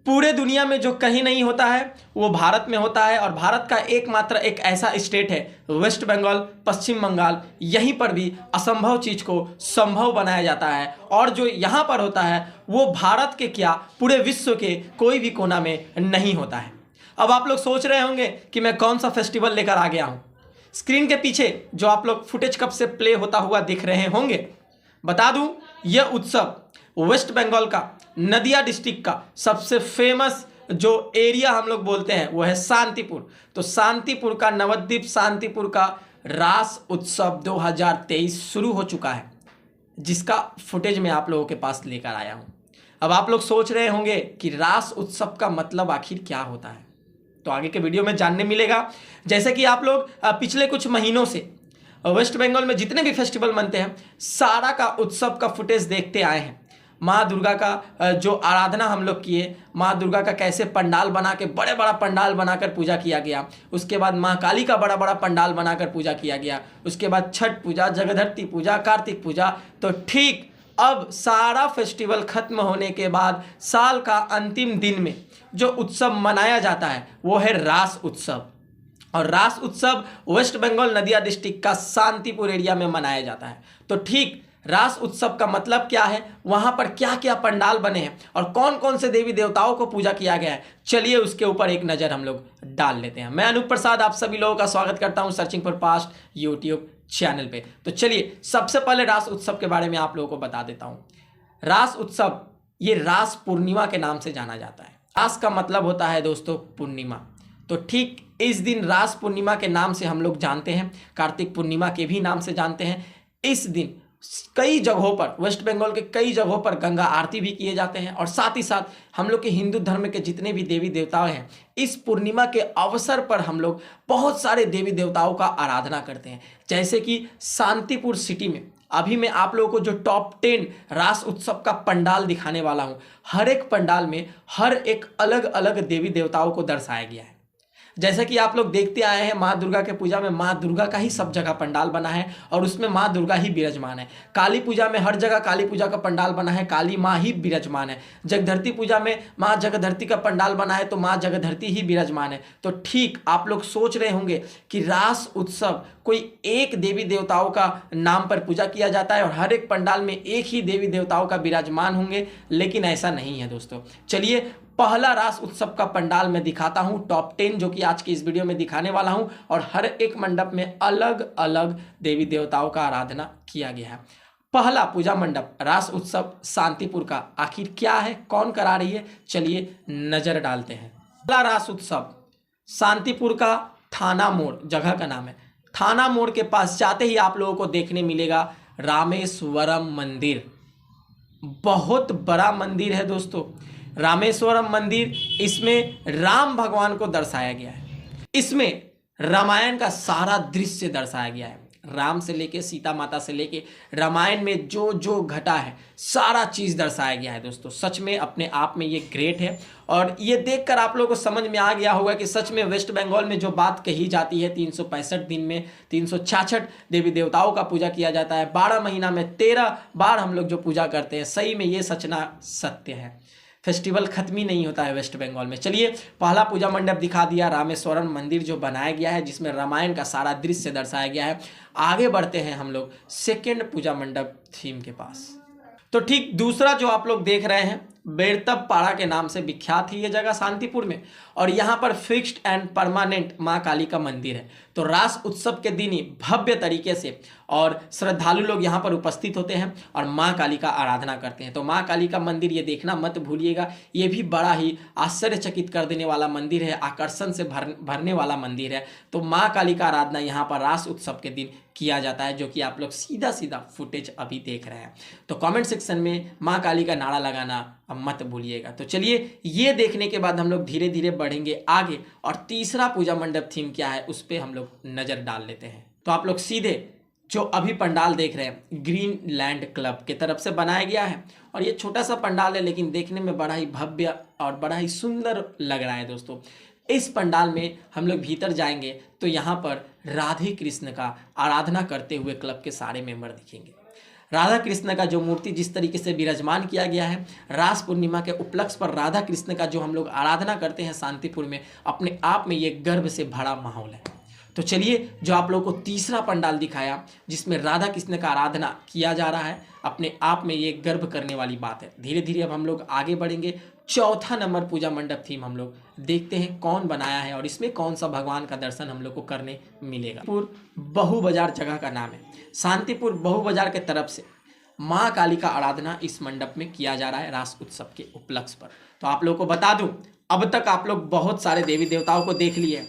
पूरे दुनिया में जो कहीं नहीं होता है वो भारत में होता है। और भारत का एकमात्र एक ऐसा स्टेट है वेस्ट बंगाल, पश्चिम बंगाल, यहीं पर भी असंभव चीज़ को संभव बनाया जाता है। और जो यहाँ पर होता है वो भारत के क्या पूरे विश्व के कोई भी कोना में नहीं होता है। अब आप लोग सोच रहे होंगे कि मैं कौन सा फेस्टिवल लेकर आ गया हूँ। स्क्रीन के पीछे जो आप लोग फुटेज कब से प्ले होता हुआ दिख रहे होंगे, बता दूं यह उत्सव वेस्ट बंगाल का नदिया डिस्ट्रिक्ट का सबसे फेमस जो एरिया हम लोग बोलते हैं वो है शांतिपुर। तो शांतिपुर का नवद्वीप शांतिपुर का रास उत्सव 2023 शुरू हो चुका है, जिसका फुटेज मैं आप लोगों के पास लेकर आया हूं। अब आप लोग सोच रहे होंगे कि रास उत्सव का मतलब आखिर क्या होता है, तो आगे के वीडियो में जानने मिलेगा। जैसे कि आप लोग पिछले कुछ महीनों से वेस्ट बंगाल में जितने भी फेस्टिवल मनते हैं सारा का उत्सव का फुटेज देखते आए हैं। माँ दुर्गा का जो आराधना हम लोग किए, माँ दुर्गा का कैसे पंडाल बना के बड़े बड़ा पंडाल बनाकर पूजा किया गया, उसके बाद माँ काली का बड़ा बड़ा पंडाल बनाकर पूजा किया गया, उसके बाद छठ पूजा, जगधरती पूजा, कार्तिक पूजा। तो ठीक अब सारा फेस्टिवल खत्म होने के बाद साल का अंतिम दिन में जो उत्सव मनाया जाता है वो है रास उत्सव। और रास उत्सव वेस्ट बंगाल नदिया डिस्ट्रिक्ट का शांतिपुर एरिया में मनाया जाता है। तो ठीक रास उत्सव का मतलब क्या है, वहाँ पर क्या क्या पंडाल बने हैं और कौन कौन से देवी देवताओं को पूजा किया गया है, चलिए उसके ऊपर एक नज़र हम लोग डाल लेते हैं। मैं अनूप प्रसाद आप सभी लोगों का स्वागत करता हूँ searching for past YouTube channel पे। तो चलिए सबसे पहले रास उत्सव के बारे में आप लोगों को बता देता हूँ। रास उत्सव ये रास पूर्णिमा के नाम से जाना जाता है। रास का मतलब होता है दोस्तों पूर्णिमा। तो ठीक इस दिन रास पूर्णिमा के नाम से हम लोग जानते हैं, कार्तिक पूर्णिमा के भी नाम से जानते हैं। इस दिन कई जगहों पर वेस्ट बंगाल के कई जगहों पर गंगा आरती भी किए जाते हैं। और साथ ही साथ हम लोग के हिंदू धर्म के जितने भी देवी देवता हैं इस पूर्णिमा के अवसर पर हम लोग बहुत सारे देवी देवताओं का आराधना करते हैं। जैसे कि शांतिपुर सिटी में अभी मैं आप लोगों को जो टॉप 10 रास उत्सव का पंडाल दिखाने वाला हूँ, हर एक पंडाल में हर एक अलग अलग देवी देवताओं को दर्शाया गया है। जैसे कि आप लोग देखते आए हैं माँ दुर्गा के पूजा में माँ दुर्गा का ही सब जगह पंडाल बना है और उसमें माँ दुर्गा ही विराजमान है। काली पूजा में हर जगह काली पूजा का पंडाल बना है, काली माँ ही विराजमान है। जगधरती पूजा में माँ जगधरती का पंडाल बना है तो माँ जगधरती ही विराजमान है। तो ठीक आप लोग सोच रहे होंगे कि रास उत्सव कोई एक देवी देवताओं का नाम पर पूजा किया जाता है और हर एक पंडाल में एक ही देवी देवताओं का विराजमान होंगे, लेकिन ऐसा नहीं है दोस्तों। चलिए पहला रास उत्सव का पंडाल मैं दिखाता हूं, टॉप 10 जो कि आज की इस वीडियो में दिखाने वाला हूं। और हर एक मंडप में अलग अलग देवी देवताओं का आराधना किया गया है। पहला पूजा मंडप रास उत्सव शांतिपुर का आखिर क्या है, कौन करा रही है, चलिए नजर डालते हैं। पहला रास उत्सव शांतिपुर का थाना मोड़ जगह का नाम है। थाना मोड़ के पास जाते ही आप लोगों को देखने मिलेगा रामेश्वरम मंदिर। बहुत बड़ा मंदिर है दोस्तों रामेश्वरम मंदिर। इसमें राम भगवान को दर्शाया गया है। इसमें रामायण का सारा दृश्य दर्शाया गया है। राम से लेके सीता माता से लेके रामायण में जो जो घटा है सारा चीज़ दर्शाया गया है दोस्तों। सच में अपने आप में ये ग्रेट है। और ये देखकर आप लोगों को समझ में आ गया होगा कि सच में वेस्ट बंगाल में जो बात कही जाती है 365 दिन में 366 देवी देवताओं का पूजा किया जाता है, 12 महीना में 13 बार हम लोग जो पूजा करते हैं, सही में ये सचना सत्य है। फेस्टिवल खत्म ही नहीं होता है वेस्ट बंगाल में। चलिए पहला पूजा मंडप दिखा दिया, रामेश्वरम मंदिर जो बनाया गया है जिसमें रामायण का सारा दृश्य दर्शाया गया है। आगे बढ़ते हैं हम लोग सेकेंड पूजा मंडप थीम के पास। तो ठीक दूसरा जो आप लोग देख रहे हैं बेड़तब पाड़ा के नाम से विख्यात है ये जगह शांतिपुर में। और यहाँ पर फिक्स्ड एंड परमानेंट माँ काली का मंदिर है। तो रास उत्सव के दिन ही भव्य तरीके से और श्रद्धालु लोग यहाँ पर उपस्थित होते हैं और माँ काली का आराधना करते हैं। तो माँ काली का मंदिर ये देखना मत भूलिएगा, ये भी बड़ा ही आश्चर्यचकित कर देने वाला मंदिर है, आकर्षण से भरने वाला मंदिर है। तो माँ काली का आराधना यहाँ पर रास उत्सव के दिन किया जाता है, जो कि आप लोग सीधा सीधा फुटेज अभी देख रहे हैं। तो कमेंट सेक्शन में माँ काली का नारा लगाना मत भूलिएगा। तो चलिए ये देखने के बाद हम लोग धीरे धीरे बढ़ेंगे आगे और तीसरा पूजा मंडप थीम क्या है उस पर हम लोग नज़र डाल लेते हैं। तो आप लोग सीधे जो अभी पंडाल देख रहे हैं ग्रीन लैंड क्लब की तरफ से बनाया गया है। और ये छोटा सा पंडाल है लेकिन देखने में बड़ा ही भव्य और बड़ा ही सुंदर लग रहा है दोस्तों। इस पंडाल में हम लोग भीतर जाएंगे तो यहाँ पर राधे कृष्ण का आराधना करते हुए क्लब के सारे मेंबर दिखेंगे। राधा कृष्ण का जो मूर्ति जिस तरीके से विराजमान किया गया है, रास पूर्णिमा के उपलक्ष्य पर राधा कृष्ण का जो हम लोग आराधना करते हैं शांतिपुर में, अपने आप में ये गर्व से भरा माहौल है। तो चलिए, जो आप लोगों को तीसरा पंडाल दिखाया जिसमें राधा कृष्ण का आराधना किया जा रहा है, अपने आप में ये गर्व करने वाली बात है। धीरे धीरे अब हम लोग आगे बढ़ेंगे। चौथा नंबर पूजा मंडप थीम हम लोग देखते हैं कौन बनाया है और इसमें कौन सा भगवान का दर्शन हम लोग को करने मिलेगा। बहु बाजार जगह का नाम है। शांतिपुर बहु बाजार के तरफ से माँ काली का आराधना इस मंडप में किया जा रहा है रास उत्सव के उपलक्ष्य पर। तो आप लोगों को बता दूं, अब तक आप लोग बहुत सारे देवी देवताओं को देख लिए,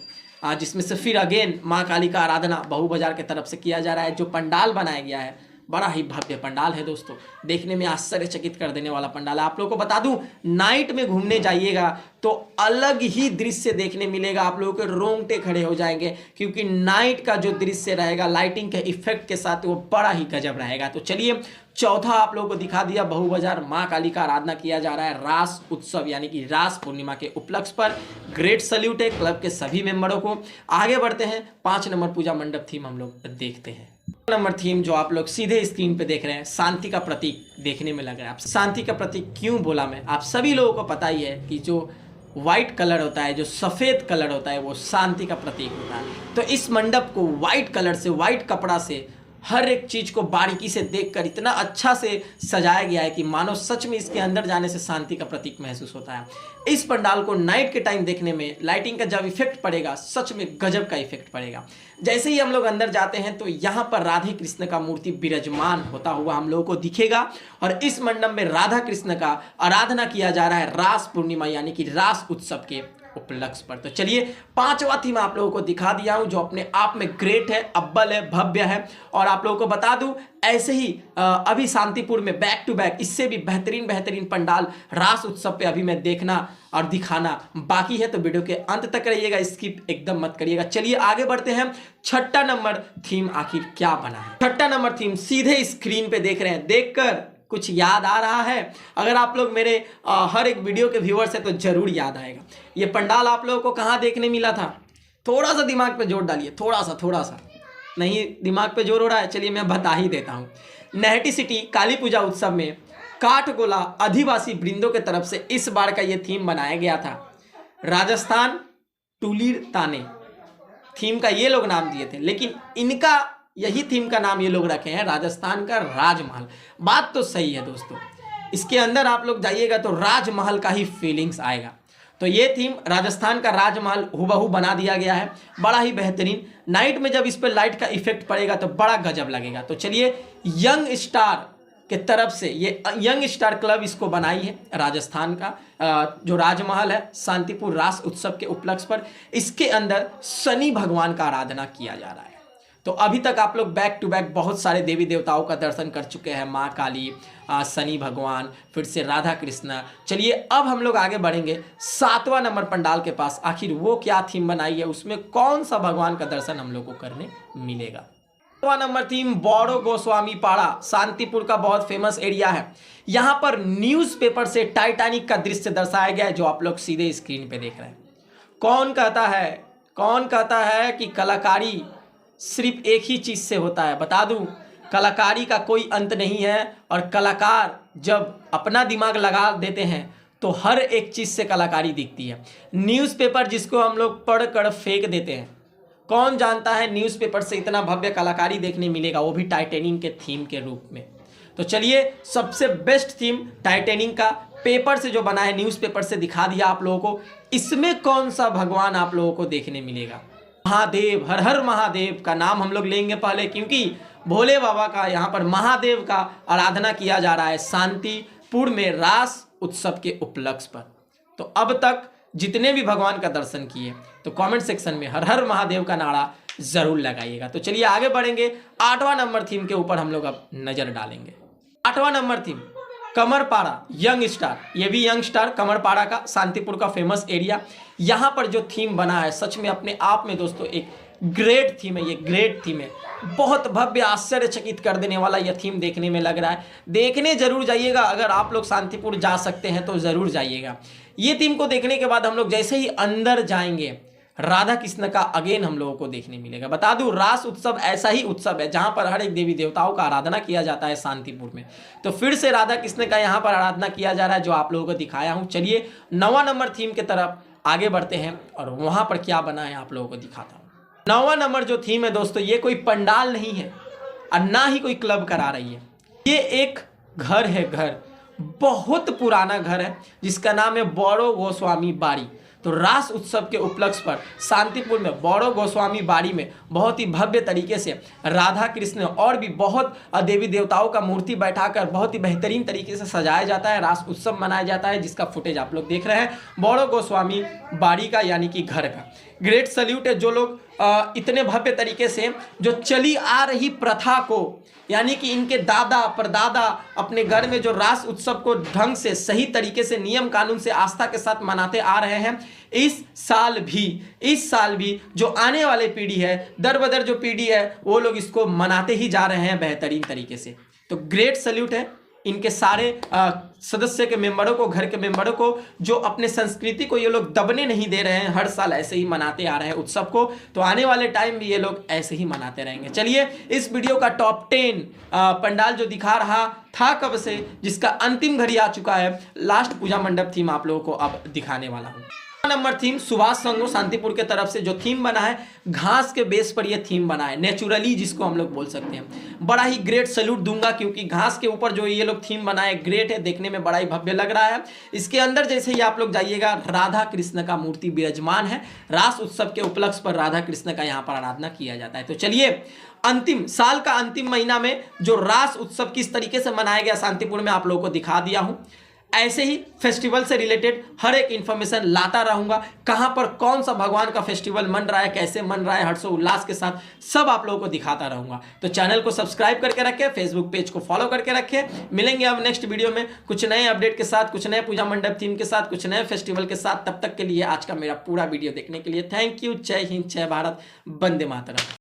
जिसमें से फिर अगेन माँ काली का आराधना बहु बाजार के तरफ से किया जा रहा है। जो पंडाल बनाया गया है, बड़ा ही भव्य पंडाल है दोस्तों, देखने में आश्चर्यचकित कर देने वाला पंडाल है। आप लोगों को बता दूं, नाइट में घूमने जाइएगा तो अलग ही दृश्य देखने मिलेगा, आप लोगों के रोंगटे खड़े हो जाएंगे, क्योंकि नाइट का जो दृश्य रहेगा लाइटिंग के इफेक्ट के साथ वो बड़ा ही गजब रहेगा। तो चलिए, चौथा आप लोगों को दिखा दिया, बहु बाजार माँ काली का आराधना किया जा रहा है रास उत्सव यानी कि रास पूर्णिमा के उपलक्ष्य पर। ग्रेट सल्यूट है क्लब के सभी मेंबरों को। आगे बढ़ते हैं, 5 नंबर पूजा मंडप थीम हम लोग देखते हैं। नंबर थीम जो आप लोग सीधे स्क्रीन पे देख रहे हैं, शांति का प्रतीक देखने में लग रहा है। आप शांति का प्रतीक क्यों बोला मैं, आप सभी लोगों को पता ही है कि जो व्हाइट कलर होता है, जो सफ़ेद कलर होता है, वो शांति का प्रतीक होता है। तो इस मंडप को व्हाइट कलर से, व्हाइट कपड़ा से, हर एक चीज़ को बारीकी से देखकर इतना अच्छा से सजाया गया है कि मानो सच में इसके अंदर जाने से शांति का प्रतीक महसूस होता है। इस पंडाल को नाइट के टाइम देखने में लाइटिंग का जब इफेक्ट पड़ेगा, सच में गजब का इफेक्ट पड़ेगा। जैसे ही हम लोग अंदर जाते हैं तो यहाँ पर राधे कृष्ण का मूर्ति विराजमान होता हुआ हम लोगों को दिखेगा और इस मंडप में राधा कृष्ण का आराधना किया जा रहा है रास पूर्णिमा यानी कि रास उत्सव के उपलक्ष्य पर। तो चलिए, 5वां थीम आप लोगों को दिखा दिया हूं जो अपने आप में ग्रेट है, अव्वल है, भव्य है। और आप लोगों को बता दूं, ऐसे ही अभी शांतिपुर में बैक टू बैक इससे भी बेहतरीन पंडाल रास उत्सव पे अभी मैं देखना और दिखाना बाकी है। तो वीडियो के अंत तक रहिएगा, स्किप एकदम मत करिएगा। चलिए आगे बढ़ते हैं। 6ठा नंबर थीम आखिर क्या बना है। 6ठा नंबर थीम सीधे स्क्रीन पे देख रहे हैं, देखकर कुछ याद आ रहा है? अगर आप लोग मेरे हर एक वीडियो के व्यूअर्स हैं तो जरूर याद आएगा। ये पंडाल आप लोगों को कहाँ देखने मिला था? थोड़ा सा दिमाग पे जोर डालिए, थोड़ा सा नहीं दिमाग पे जोर हो रहा है, चलिए मैं बता ही देता हूँ। नैटी सिटी काली पूजा उत्सव में काठगोला आदिवासी वृंदों के तरफ से इस बार का ये थीम बनाया गया था। राजस्थान टूलीर ताने थीम का ये लोग नाम दिए थे, लेकिन इनका यही थीम का नाम ये लोग रखे हैं राजस्थान का राजमहल। बात तो सही है दोस्तों, इसके अंदर आप लोग जाइएगा तो राजमहल का ही फीलिंग्स आएगा। तो ये थीम राजस्थान का राजमहल हुबहू बना दिया गया है, बड़ा ही बेहतरीन। नाइट में जब इस पर लाइट का इफेक्ट पड़ेगा तो बड़ा गजब लगेगा। तो चलिए, यंग स्टार के तरफ से ये यंग स्टार क्लब इसको बनाई है राजस्थान का जो राजमहल है शांतिपुर रास उत्सव के उपलक्ष्य पर। इसके अंदर शनि भगवान का आराधना किया जा रहा है। तो अभी तक आप लोग बैक टू बैक बहुत सारे देवी देवताओं का दर्शन कर चुके हैं, माँ काली, शनि भगवान, फिर से राधा कृष्ण। चलिए अब हम लोग आगे बढ़ेंगे 7वां नंबर पंडाल के पास। आखिर वो क्या थीम बनाई है, उसमें कौन सा भगवान का दर्शन हम लोग को करने मिलेगा। 7वां नंबर थीम बौड़ो गोस्वामी पाड़ा शांतिपुर का बहुत फेमस एरिया है। यहाँ पर न्यूज़पेपर से टाइटैनिक का दृश्य दर्शाया गया है जो आप लोग सीधे स्क्रीन पे देख रहे हैं। कौन कहता है कि कलाकारी सिर्फ एक ही चीज़ से होता है? बता दूं, कलाकारी का कोई अंत नहीं है और कलाकार जब अपना दिमाग लगा देते हैं तो हर एक चीज़ से कलाकारी दिखती है। न्यूज़पेपर जिसको हम लोग पढ़ कर फेंक देते हैं, कौन जानता है न्यूज़पेपर से इतना भव्य कलाकारी देखने मिलेगा, वो भी टाइटैनिक के थीम के रूप में। तो चलिए, सबसे बेस्ट थीम टाइटैनिक का पेपर से जो बना है, न्यूज़पेपर से दिखा दिया आप लोगों को। इसमें कौन सा भगवान आप लोगों को देखने मिलेगा? महादेव, हर हर महादेव का नाम हम लोग लेंगे पहले, क्योंकि भोले बाबा का यहाँ पर महादेव का आराधना किया जा रहा है शांतिपुर में रास उत्सव के उपलक्ष्य पर। तो अब तक जितने भी भगवान का दर्शन किए तो कमेंट सेक्शन में हर हर महादेव का नारा जरूर लगाइएगा। तो चलिए आगे बढ़ेंगे, 8वां नंबर थीम के ऊपर हम लोग अब नजर डालेंगे। 8वां नंबर थीम कमरपाड़ा यंग स्टार, ये भी यंग स्टार कमरपाड़ा का शांतिपुर का फेमस एरिया। यहाँ पर जो थीम बना है सच में अपने आप में दोस्तों एक ग्रेट थीम है। ये ग्रेट थीम है, बहुत भव्य आश्चर्यचकित कर देने वाला यह थीम देखने में लग रहा है। देखने जरूर जाइएगा, अगर आप लोग शांतिपुर जा सकते हैं तो ज़रूर जाइएगा। ये थीम को देखने के बाद हम लोग जैसे ही अंदर जाएंगे राधा कृष्ण का अगेन हम लोगों को देखने मिलेगा। बता दूं, रास उत्सव ऐसा ही उत्सव है जहां पर हर एक देवी देवताओं का आराधना किया जाता है शांतिपुर में। तो फिर से राधा कृष्ण का यहां पर आराधना किया जा रहा है, जो आप लोगों को दिखाया हूं। चलिए 9वां नंबर थीम की तरफ आगे बढ़ते हैं और वहां पर क्या बना है आप लोगों को दिखाता हूं। 9वां नंबर जो थीम है दोस्तों, ये कोई पंडाल नहीं है और ना ही कोई क्लब करा रही है। ये एक घर है, घर बहुत पुराना घर है जिसका नाम है बौड़ो गोस्वामी बाड़ी। तो रास उत्सव के उपलक्ष्य पर शांतिपुर में बौड़ो गोस्वामी बाड़ी में बहुत ही भव्य तरीके से राधा कृष्ण और भी बहुत देवी देवताओं का मूर्ति बैठाकर बहुत ही बेहतरीन तरीके से सजाया जाता है, रास उत्सव मनाया जाता है, जिसका फुटेज आप लोग देख रहे हैं बौड़ो गोस्वामी बाड़ी का, यानी कि घर का। ग्रेट सल्यूट है जो लोग इतने भव्य तरीके से जो चली आ रही प्रथा को, यानी कि इनके दादा परदादा अपने घर में जो रास उत्सव को ढंग से सही तरीके से नियम कानून से आस्था के साथ मनाते आ रहे हैं, इस साल भी जो आने वाली पीढ़ी है, दर बदर जो पीढ़ी है, वो लोग इसको मनाते ही जा रहे हैं बेहतरीन तरीके से। तो ग्रेट सल्यूट है इनके सारे सदस्य के मेंबरों को, घर के मेंबरों को, जो अपने संस्कृति को ये लोग दबने नहीं दे रहे हैं, हर साल ऐसे ही मनाते आ रहे हैं उत्सव को। तो आने वाले टाइम भी ये लोग ऐसे ही मनाते रहेंगे। चलिए इस वीडियो का टॉप 10 पंडाल जो दिखा रहा था कब से, जिसका अंतिम घड़ी आ चुका है, लास्ट पूजा मंडप थीम आप लोगों को अब दिखाने वाला हूँ। नंबर थीम सुभाष संघ शांतिपुर के तरफ से जो थीम बना है, घास के बेस पर यह थीम बना है, नेचुरली जिसको हम लोग बोल सकते हैं। बड़ा ही ग्रेट सैल्यूट दूंगा क्योंकि घास के ऊपर जो ये लोग थीम बनाए ग्रेट है, देखने में बड़ा ही भव्य लग रहा है। इसके अंदर जैसे ही आप लोग जाइएगा, राधा कृष्ण का मूर्ति विराजमान है। रास उत्सव के उपलक्ष्य पर राधा कृष्ण का यहाँ पर आराधना किया जाता है। तो चलिए अंतिम साल का अंतिम महीना में जो रास उत्सव किस तरीके से मनाया गया शांतिपुर में आप लोगों को दिखा दिया हूं। ऐसे ही फेस्टिवल से रिलेटेड हर एक इंफॉर्मेशन लाता रहूंगा, कहां पर कौन सा भगवान का फेस्टिवल मन रहा है, कैसे मन रहा है, हर्षोल्लास के साथ सब आप लोगों को दिखाता रहूंगा। तो चैनल को सब्सक्राइब करके रखें, फेसबुक पेज को फॉलो करके रखें। मिलेंगे अब नेक्स्ट वीडियो में कुछ नए अपडेट के साथ, कुछ नए पूजा मंडप थीम के साथ, कुछ नए फेस्टिवल के साथ। तब तक के लिए आज का मेरा पूरा वीडियो देखने के लिए थैंक यू। जय हिंद, जय भारत, वंदे मातरम।